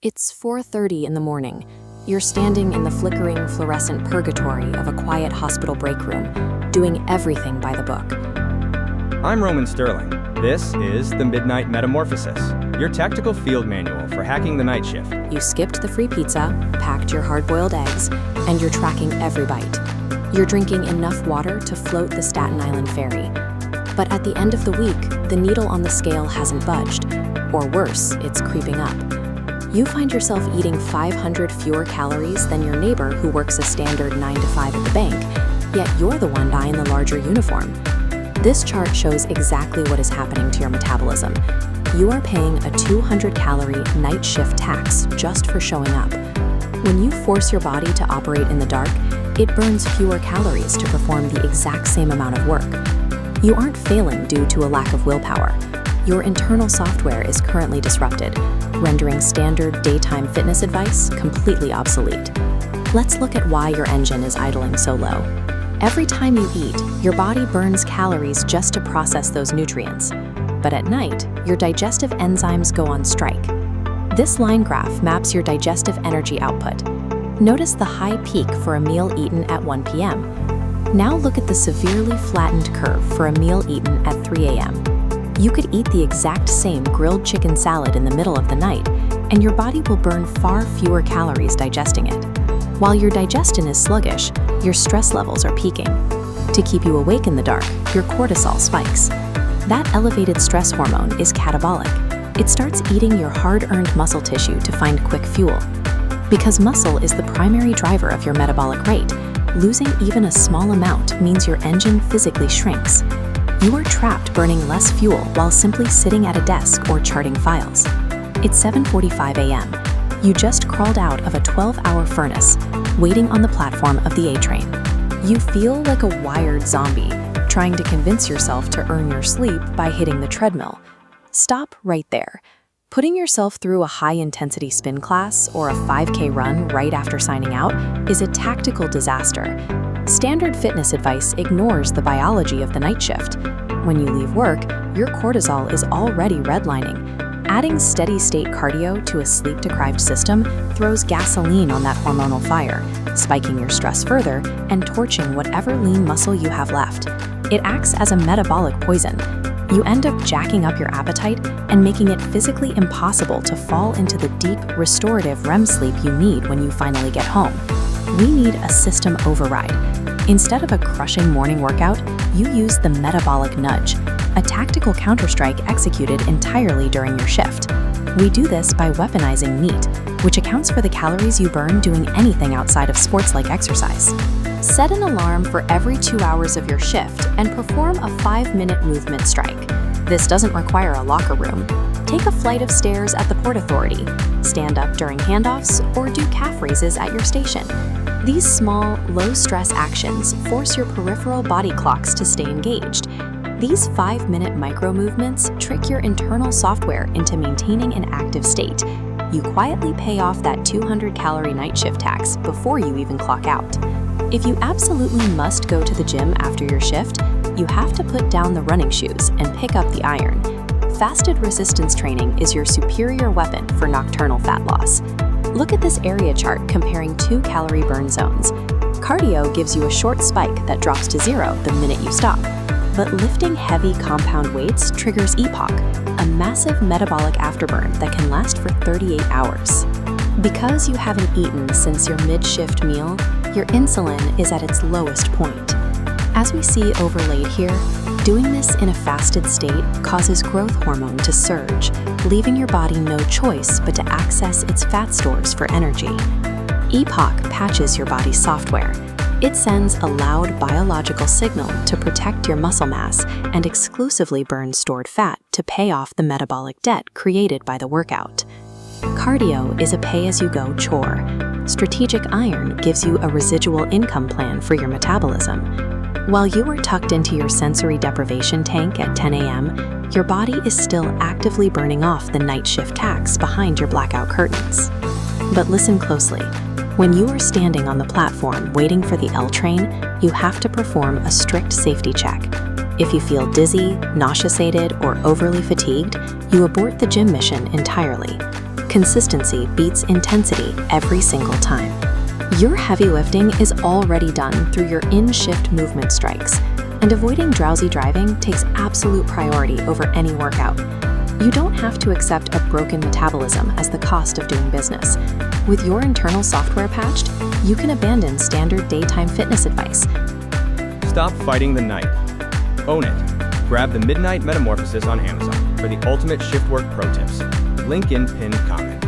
It's 4:30 in the morning. You're standing in the flickering fluorescent purgatory of a quiet hospital break room, doing everything by the book. I'm Roman Sterling. This is the Midnight Metamorphosis, your tactical field manual for hacking the night shift. You skipped the free pizza, packed your hard-boiled eggs, and you're tracking every bite. You're drinking enough water to float the Staten Island ferry. But at the end of the week, the needle on the scale hasn't budged. Or worse, it's creeping up. You find yourself eating 500 fewer calories than your neighbor who works a standard 9 to 5 at the bank, yet you're the one buying the larger uniform. This chart shows exactly what is happening to your metabolism. You are paying a 200-calorie night shift tax just for showing up. When you force your body to operate in the dark, it burns fewer calories to perform the exact same amount of work. You aren't failing due to a lack of willpower. Your internal software is currently disrupted, rendering standard daytime fitness advice completely obsolete. Let's look at why your engine is idling so low. Every time you eat, your body burns calories just to process those nutrients. But at night, your digestive enzymes go on strike. This line graph maps your digestive energy output. Notice the high peak for a meal eaten at 1 p.m. Now look at the severely flattened curve for a meal eaten at 3 a.m. You could eat the exact same grilled chicken salad in the middle of the night, and your body will burn far fewer calories digesting it. While your digestion is sluggish, your stress levels are peaking. To keep you awake in the dark, your cortisol spikes. That elevated stress hormone is catabolic. It starts eating your hard-earned muscle tissue to find quick fuel. Because muscle is the primary driver of your metabolic rate, losing even a small amount means your engine physically shrinks. You are trapped burning less fuel while simply sitting at a desk or charting files. It's 7:45 a.m. You just crawled out of a 12-hour furnace, waiting on the platform of the A train. You feel like a wired zombie, trying to convince yourself to earn your sleep by hitting the treadmill. Stop right there. Putting yourself through a high-intensity spin class or a 5K run right after signing out is a tactical disaster. Standard fitness advice ignores the biology of the night shift. When you leave work, your cortisol is already redlining. Adding steady-state cardio to a sleep-deprived system throws gasoline on that hormonal fire, spiking your stress further and torching whatever lean muscle you have left. It acts as a metabolic poison. You end up jacking up your appetite and making it physically impossible to fall into the deep, restorative REM sleep you need when you finally get home. We need a system override. Instead of a crushing morning workout, you use the Metabolic Nudge, a tactical counterstrike executed entirely during your shift. We do this by weaponizing NEAT, which accounts for the calories you burn doing anything outside of sports-like exercise. Set an alarm for every 2 hours of your shift and perform a 5-minute movement strike. This doesn't require a locker room. Take a flight of stairs at the Port Authority, stand up during handoffs, or do calf raises at your station. These small, low-stress actions force your peripheral body clocks to stay engaged. These 5-minute micro-movements trick your internal software into maintaining an active state. You quietly pay off that 200-calorie night shift tax before you even clock out. If you absolutely must go to the gym after your shift, you have to put down the running shoes and pick up the iron. Fasted resistance training is your superior weapon for nocturnal fat loss. Look at this area chart comparing 2 calorie burn zones. Cardio gives you a short spike that drops to 0 the minute you stop. But lifting heavy compound weights triggers EPOC, a massive metabolic afterburn that can last for 38 hours. Because you haven't eaten since your mid-shift meal, your insulin is at its lowest point. As we see overlaid here, doing this in a fasted state causes growth hormone to surge, leaving your body no choice but to access its fat stores for energy. EPOC patches your body's software. It sends a loud biological signal to protect your muscle mass and exclusively burns stored fat to pay off the metabolic debt created by the workout. Cardio is a pay-as-you-go chore. Strategic iron gives you a residual income plan for your metabolism. While you are tucked into your sensory deprivation tank at 10 a.m., your body is still actively burning off the night shift tax behind your blackout curtains. But listen closely. When you are standing on the platform waiting for the L train, you have to perform a strict safety check. If you feel dizzy, nauseated, or overly fatigued, you abort the gym mission entirely. Consistency beats intensity every single time. Your heavy lifting is already done through your in-shift movement strikes, and avoiding drowsy driving takes absolute priority over any workout. You don't have to accept a broken metabolism as the cost of doing business. With your internal software patched, you can abandon standard daytime fitness advice. Stop fighting the night. Own it. Grab the Midnight Metamorphosis on Amazon for the ultimate shift work pro tips. Link in pinned comment.